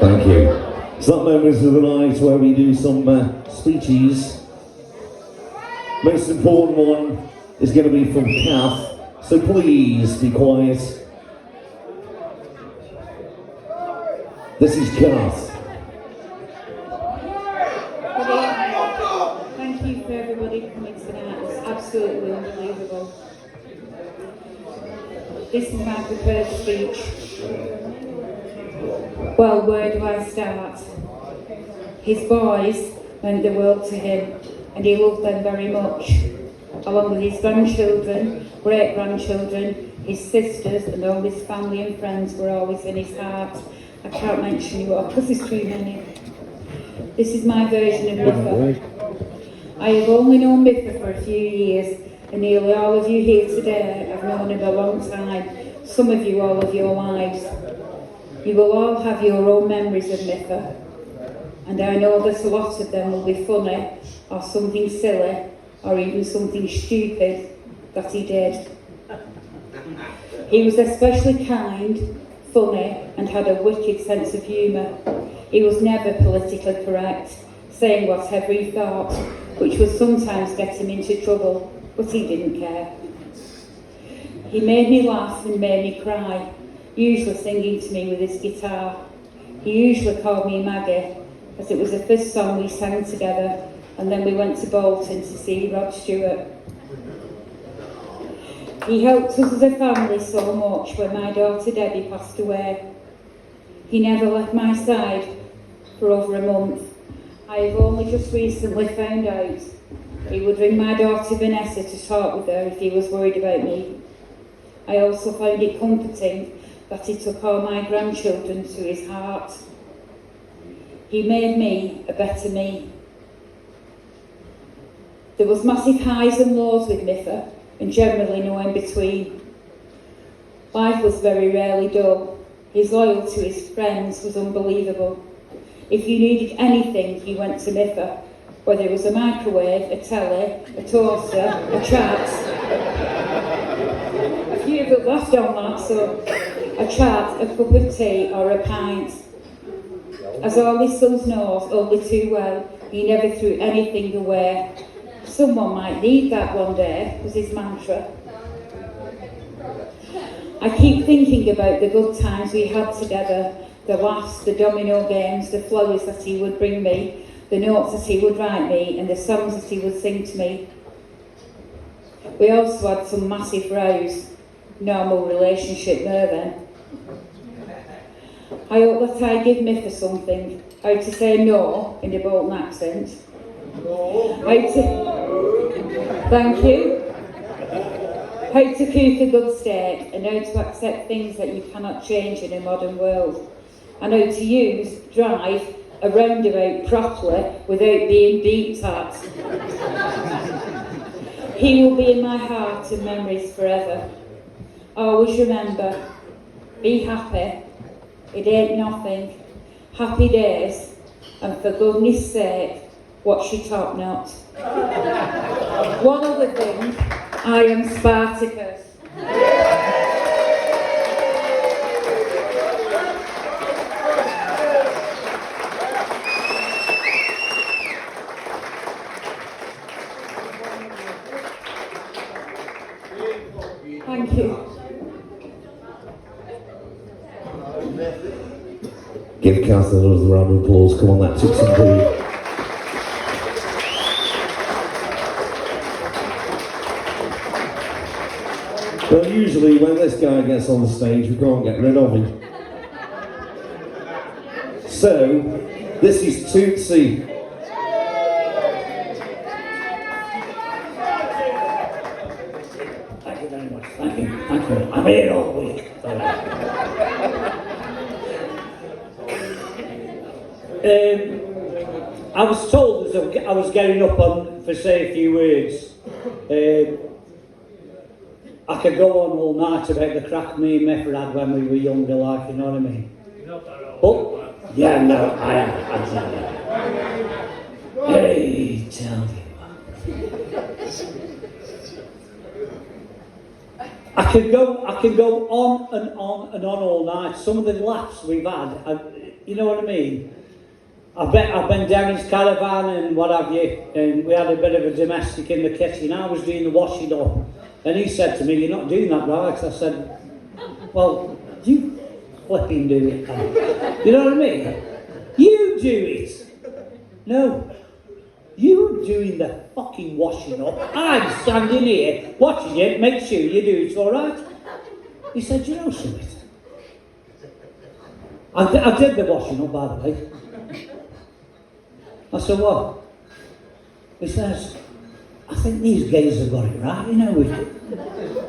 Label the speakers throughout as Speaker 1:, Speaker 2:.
Speaker 1: Thank you. It's that moment of the night where we do some speeches. Most important one is going to be from Kath, so please be quiet. This is Kath.
Speaker 2: Thank you for everybody coming tonight. It's absolutely unbelievable. This is my prepared speech. Well, where do I start? His boys meant the world to him, and he loved them very much. Along with his grandchildren, great-grandchildren, his sisters, and all his family and friends were always in his heart. I can't mention you all because there's too many. This is my version of Miffa. I have only known Miffa for a few years, and nearly all of you here today have known him a long time, some of you all of your lives. You will all have your own memories of Miffa, and I know that a lot of them will be funny, or something silly, or even something stupid that he did. He was especially kind, funny, and had a wicked sense of humour. He was never politically correct, saying whatever he thought, which would sometimes get him into trouble, but he didn't care. He made me laugh and made me cry, usually singing to me with his guitar. He usually called me Maggie, as it was the first song we sang together, and then we went to Bolton to see Rod Stewart. He helped us as a family so much when my daughter Debbie passed away. He never left my side for over a month. I have only just recently found out he would ring my daughter Vanessa to talk with her if he was worried about me. I also found it comforting that he took all my grandchildren to his heart. He made me a better me. There was massive highs and lows with Miffa, and generally no in between. Life was very rarely dull. His loyalty to his friends was unbelievable. If you needed anything, you went to Miffa, whether it was a microwave, a telly, a toaster, a chat. A few of us laughed on that, so a chat, a cup of tea, or a pint. As all his sons know only too well, he never threw anything away. Someone might need that one day, was his mantra. I keep thinking about the good times we had together, the laughs, the domino games, the flowers that he would bring me, the notes that he would write me, and the songs that he would sing to me. We also had some massive rows, normal relationship there then. I hope that I give Miffa something, how to say no in a Bolton accent. Thank you. How to cook a good steak and how to accept things that you cannot change in a modern world. And how to drive a roundabout properly without being beeped at. He will be in my heart and memories forever. Always remember, be happy. It ain't nothing. Happy days, and for goodness sake, watch your top not. One other thing, I am Spartacus. Thank you.
Speaker 1: Give Kath another round of applause. Come on, that took some doing. Well, usually when this guy gets on the stage, we can't get rid of him. So, this is Tootsie. Thank you very much. Thank you. Thank you. I'm here all week.
Speaker 3: I was told as I was getting up on for say a few words, I could go on all night about the crack me and Miffa had when we were younger, like, you know what I mean? But, yeah, no, I am. Hey, tell you what. I can go on and on and on all night. Some of the laughs we've had, you know what I mean? I've been down his caravan and what have you, and we had a bit of a domestic in the kitchen. I was doing the washing up, and he said to me, "You're not doing that right." I said, "Well, you flipping do it then." You know what I mean? You do it. No. You're doing the fucking washing up. I'm standing here watching it, make sure you do it all right. He said, "You know something? I did the washing up, by the way." I said, "What?" He says, "I think these gays have got it right, you know.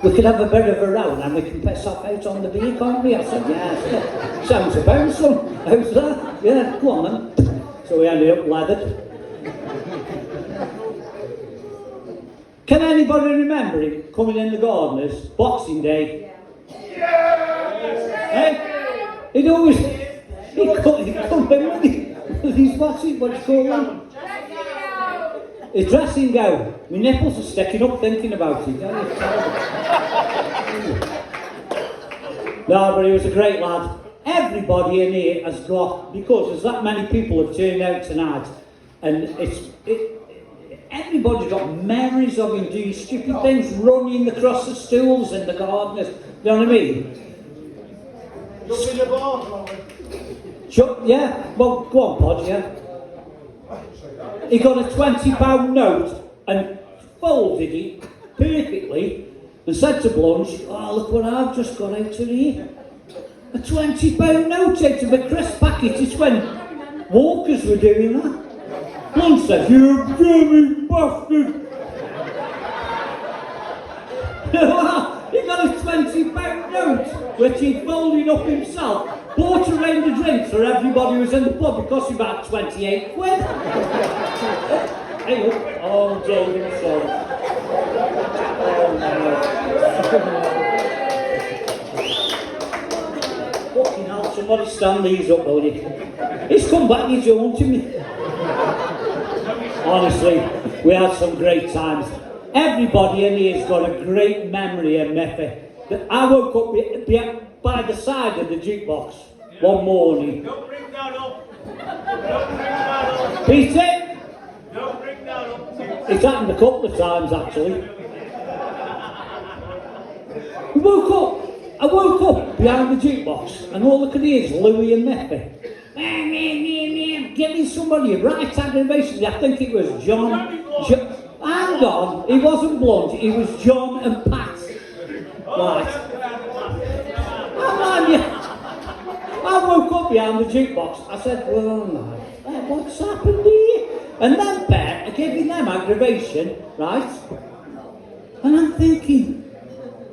Speaker 3: We could have a bit of a row and we can piss off out on the beer, can't we?" I said, "Yeah, sounds about son. How's that? Yeah, go on then." So we ended up leathered. Can anybody remember him coming in the Gardeners, Boxing Day? Yes! Hey? He'd always, he'd come in with his, what do you call them? His dressing gown. My nipples are sticking up thinking about it. No, but he was a great lad. Everybody in here has got, because there's that many people have turned out tonight, and everybody's got memories of him doing stupid things, running across the stools in the Gardeners. You know what I mean?
Speaker 4: Jump in the bar,
Speaker 3: Yeah, well, go on, Pod, yeah. He got a £20 note and folded it perfectly and said to Blunge, "Oh, look what I've just got out of here. A £20 note out of a crisp packet." It's when Walkers were doing that. Blunge says, "You dirty bastard." He got a £20 note, which he folded up himself, bought a range of drinks for everybody who was in the pub. It cost him about 28 quid. Hey, look. Oh, David, sorry. Oh, no. Fucking hell, somebody stand these up, will you? He's come back, he's haunting me. Honestly, we had some great times. Everybody in here's got a great memory of Miffa. I woke up by the side of the jukebox one morning.
Speaker 4: Don't bring that up. Don't bring that up.
Speaker 3: Peter?
Speaker 4: Don't bring that up.
Speaker 3: It's happened a couple of times actually. I woke up behind the jukebox and all I could hear is Louis and Miffa. Giving somebody a right aggravation. I think it was John. Hang on, he wasn't Blunt, he was John and Pat. Right. I woke up behind the jukebox. I said, "Well, no, what's happened here?" And then Pat are giving them aggravation, right? And I'm thinking,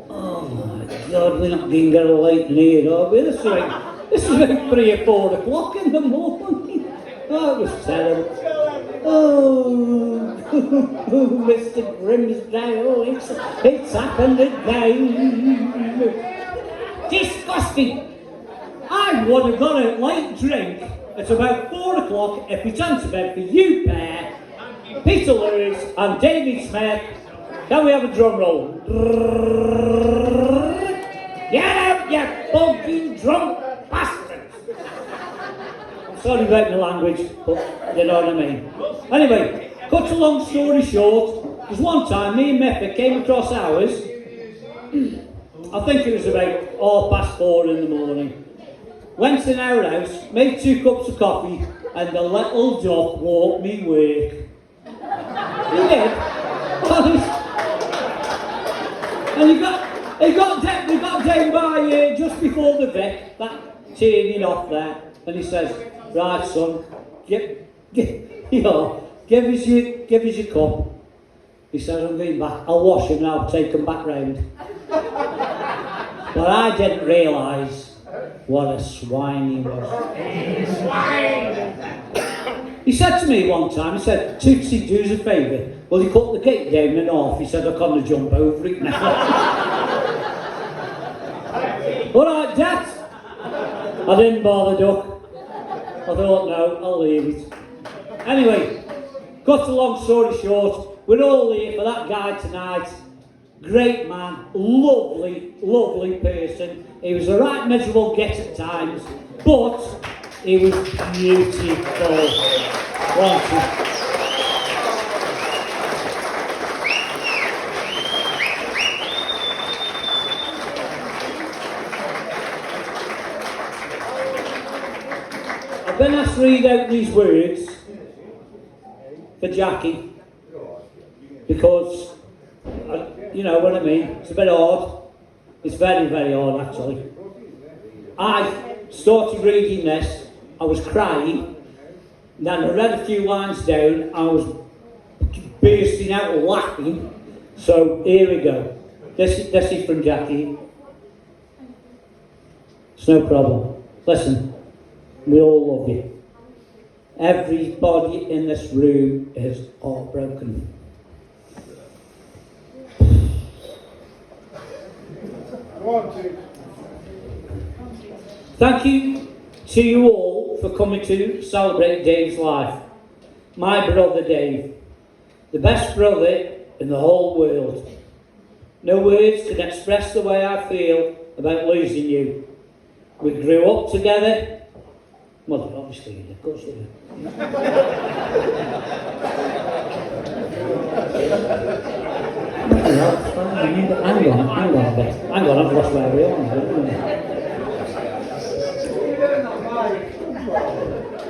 Speaker 3: "Oh my God, we're not going to get a late in here, are we? This is like 3 or 4 o'clock in the morning." Oh, it was terrible. Oh, Mr. Grimsdale, it's happened again. Disgusting. I would have got a light drink at about 4 o'clock if we turned to bed for you pair, Peter Lewis and David Smith. Can we have a drum roll? Get out, you fucking drunk bastards! Sorry about the language, but you know what I mean. Anyway, cut a long story short, there's one time me and Miffa came across ours. I think it was about 4:30 in the morning. Went in our house, made 2 cups of coffee, and the little duck walked me work. He did. Honest. And we got down by just before the Vic, that turning off there, and he says, "Right, son, give us your cup." He says, "I'm going back. I'll wash him and I'll take him back round." But I didn't realise what a swine he was. He said to me one time, he said, "Tootsie, do us a favour. Well, he cut the cake down in half." He said, "I can't jump over it now." All right, Dad. I didn't bother, Duck. I thought, no, I'll leave it. Anyway, cut a long story short, we're all here for that guy tonight. great man, lovely, lovely person. He was a right miserable git at times, but he was beautiful, wasn't he? I've been asked to read out these words for Jackie because, you know what I mean, it's a bit odd. It's very, very odd actually. I started reading this, I was crying, then I read a few lines down, I was bursting out laughing. So here we go. This is from Jackie. It's no problem. Listen. We all love you. Everybody in this room is heartbroken. Thank you to you all for coming to celebrate Dave's life. My brother Dave, the best brother in the whole world. No words can express the way I feel about losing you. We grew up together. Well, obviously, of course you do. Hang on a bit. Hang on, I've lost where we are now.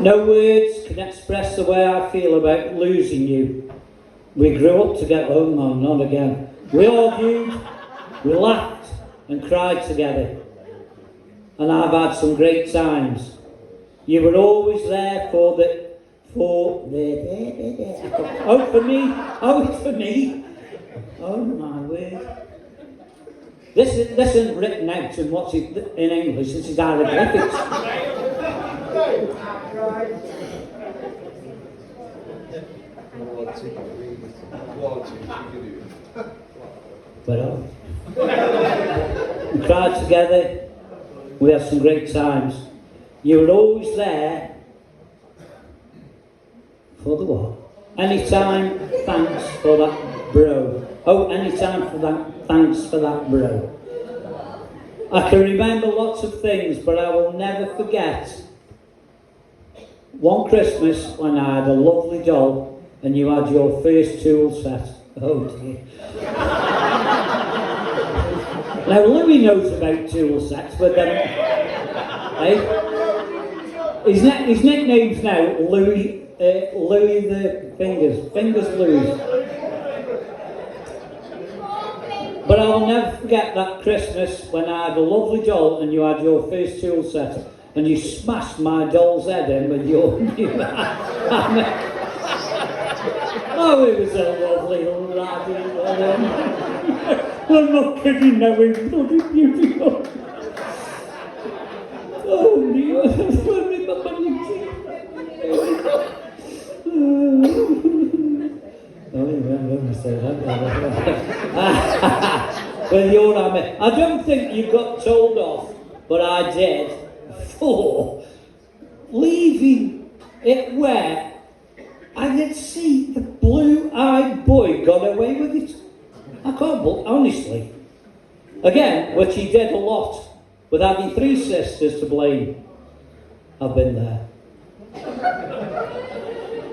Speaker 3: No words can express the way I feel about losing you. We grew up together. Oh no, not again. We argued, we laughed and cried together. And I've had some great times. You were always there for me. Oh, for me. Oh, it's for me. Oh my word. This isn't written out in what's it in English. This is hieroglyphics. But we cried together. We had some great times. You were always there for the what? Anytime, thanks for that, bro. Oh, anytime for that, thanks for that, bro. I can remember lots of things, but I will never forget one Christmas when I had a lovely doll and you had your first tool set. Oh dear. Now Louis knows about tool sets, but then, hey? His nickname's now Louis the Fingers Louis. But I'll never forget that Christmas when I had a lovely doll and you had your first tool set and you smashed my doll's head in with your new hammer. Oh, it was a lovely little lad. I'm not kidding now, it was bloody beautiful. Oh dear, I remember you. Well, you're on me. I don't think you got told off, but I did for leaving it where I could see the blue-eyed boy got away with it. I can't believe, honestly. Again, which he did a lot, with having 3 sisters to blame. I've been there.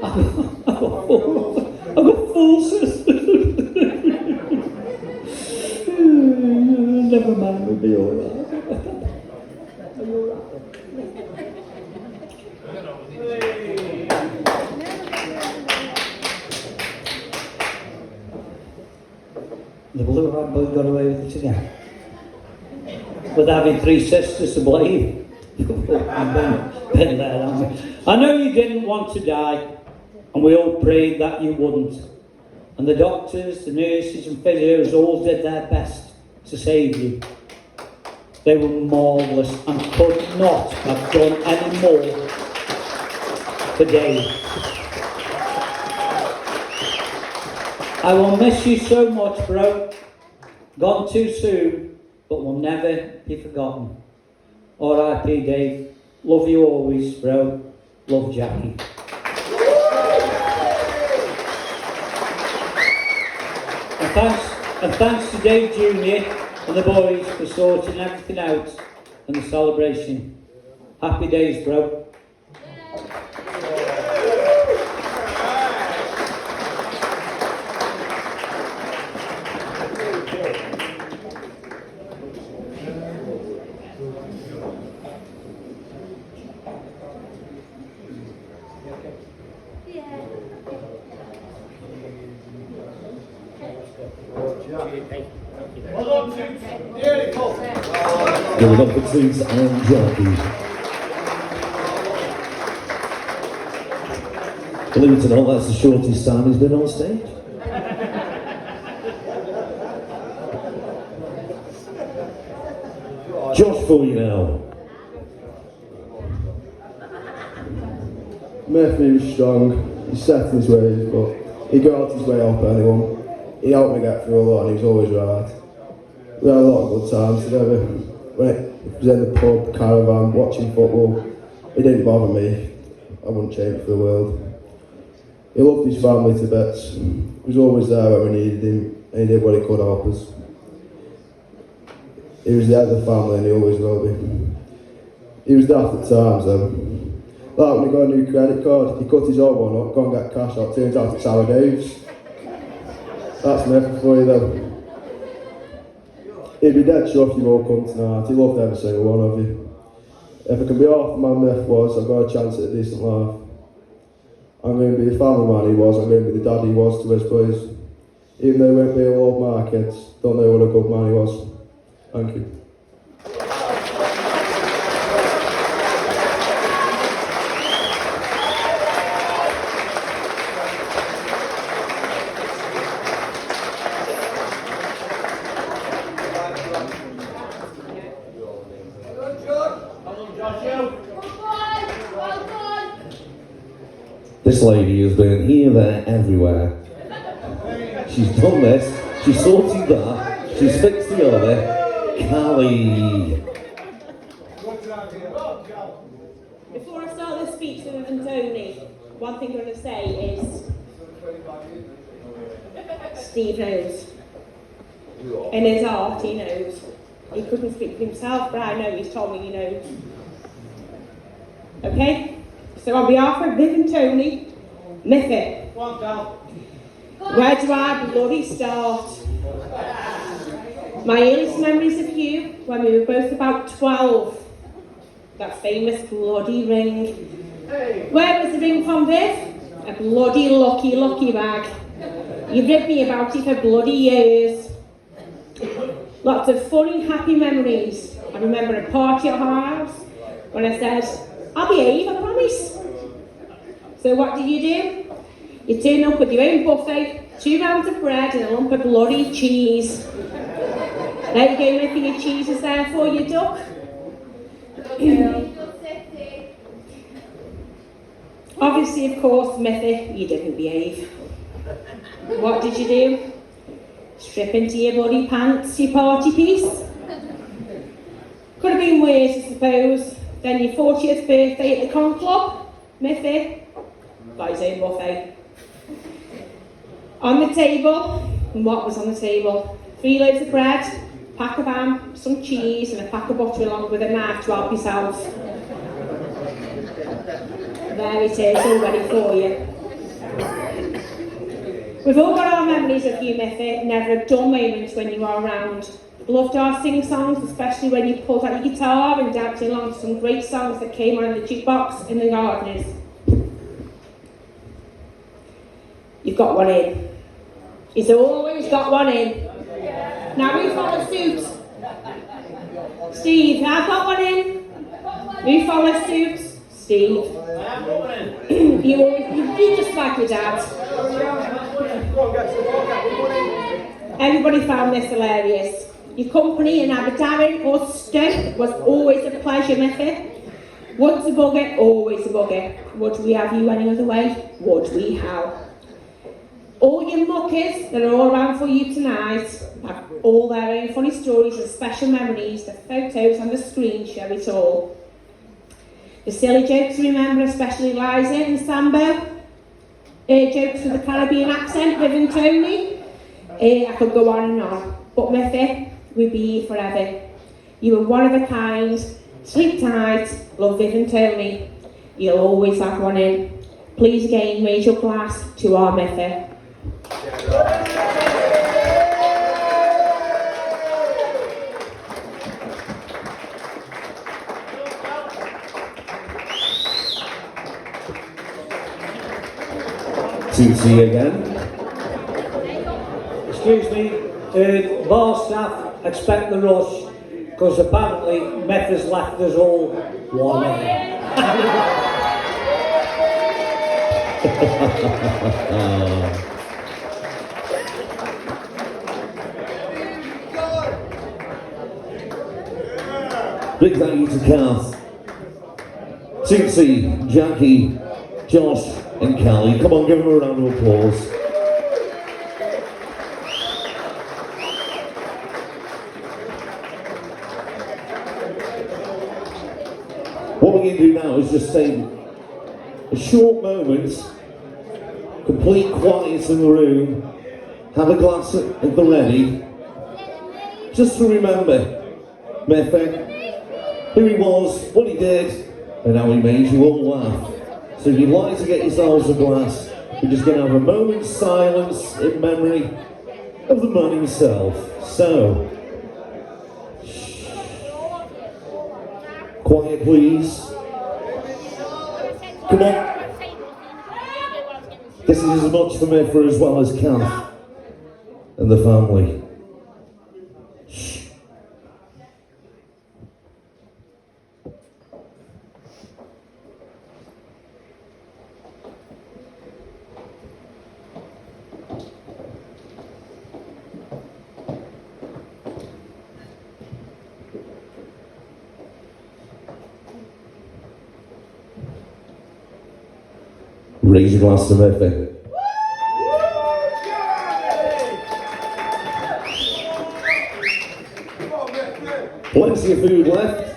Speaker 3: I've got 4 sisters. Never mind, we'll be alright. Are you alright? The blue-eyed boy got away with it again. With having 3 sisters to blame. I've been there, haven't we? I know you didn't want to die, and we all prayed that you wouldn't. And the doctors, the nurses and physios all did their best to save you. They were marvellous and could not have done any more for Dave. I will miss you so much, bro. Gone too soon, but will never be forgotten. R.I.P. Dave. Love you always, bro. Love, Jackie. And And thanks to Dave Jr. and the boys for sorting everything out and the celebration. Happy days, bro.
Speaker 1: Give it up for Toots and Jackie. Believe it or not, that's the shortest time he's been on stage. Josh for you now.
Speaker 5: Murphy was strong, he set his ways, but he got his way up anyone. He helped me get through a lot and he was always right. We had a lot of good times together. When it was in the pub, caravan, watching football, it didn't bother me. I wouldn't change it for the world. He loved his family to bits. He was always there when we needed him and he did what he could to help us. He was the head of the family and he always will be. He was daft at times though. Like when he got a new credit card, he cut his old one up, go and get cash out, turns out it's Sour Dave's. That's Miffa for you though. He'd be dead sure if you all come tonight. He loved every single one of you. If I can be half the man Miffa was, I've got a chance at a decent life. I'm going to be the family man he was, I'm going to be the dad he was to his boys. Even though he won't be able to love my kids, don't know what a good man he was. Thank you.
Speaker 1: This lady has been here, there, everywhere. She's done this, she's sorted that, she's fixed the other. Callie.
Speaker 6: Before I start the speech to Miffa and Tony, one thing I'm going to say is Steve knows. In his heart, he knows. He couldn't speak for himself, but I know he's told me he knows. Okay? So on behalf of Viv and Tony, Miffa, where do I bloody start? My earliest memories of you, when we were both about 12, that famous bloody ring. Where was the ring from, Viv? A bloody lucky bag. You've read me about it for bloody years. Lots of funny, happy memories. I remember a party at our house when I said, I'll behave, I promise. So what did you do? You turn up with your own buffet, 2 rounds of bread and a lump of bloody cheese. There you go, Miffa, your cheese is there for you, duck. Obviously, of course, Miffa, you didn't behave. What did you do? Strip into your bloody pants, you party piece? Could have been worse, I suppose. Then your 40th birthday at the con club, Miffa got his own buffet. On the table, and what was on the table? 3 loaves of bread, pack of ham, some cheese and a pack of butter along with a knife to help yourself. There it is, all ready for you. We've all got our memories of you, Miffa, never a dull moment when you are around. Loved our sing-songs, especially when you pulled out your guitar and danced along to some great songs that came on in the jukebox in the Gardeners. You've got one in. He's always got one in. Now we follow suit. Steve, I've got one in. We follow suit. Steve. you just like your dad. Everybody found this hilarious. Your company in Aberdarin or Stoke was always a pleasure, Miffa. Once a bugger, always a bugger. Would we have you any other way? Would we how? All your muckers that are all around for you tonight have all their own funny stories and special memories. The photos on the screen show it all. The silly jokes remember, especially Liza and Sambo. Jokes with a Caribbean accent, Viv and Tony. I could go on and on. But Miffa, we be here forever. You were one of a kind. Sleep tight, love Viv and Tony. You'll always have one in. Please again raise your glass to our Miffa.
Speaker 1: See you again.
Speaker 3: Excuse me, bar staff expect the rush because apparently Miffa's left us all one.
Speaker 1: Big thank you to Kath, Tootsie, Jackie, Josh and Callie. Come on, give them a round of applause. What we're going to do now is just take a short moment, complete quiet in the room, have a glass at the ready, just to remember Miffa, who he was, what he did, and how he made you all laugh. So if you'd like to get yourselves a glass, we're just going to have a moment's silence in memory of the man himself. So, quiet please. Come on. This is as much for Miffa as well as Kath and the family. Raise your glass to Miffa. Plenty of food left.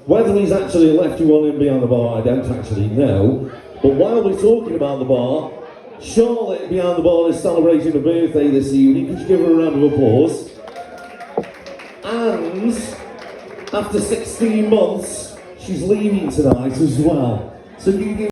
Speaker 1: Whether he's actually left you one in behind the bar, I don't actually know. But while we're talking about the bar, Charlotte behind the bar is celebrating a birthday this evening. Could you give her a round of applause? And after 16 months, she's leaving tonight as well. So you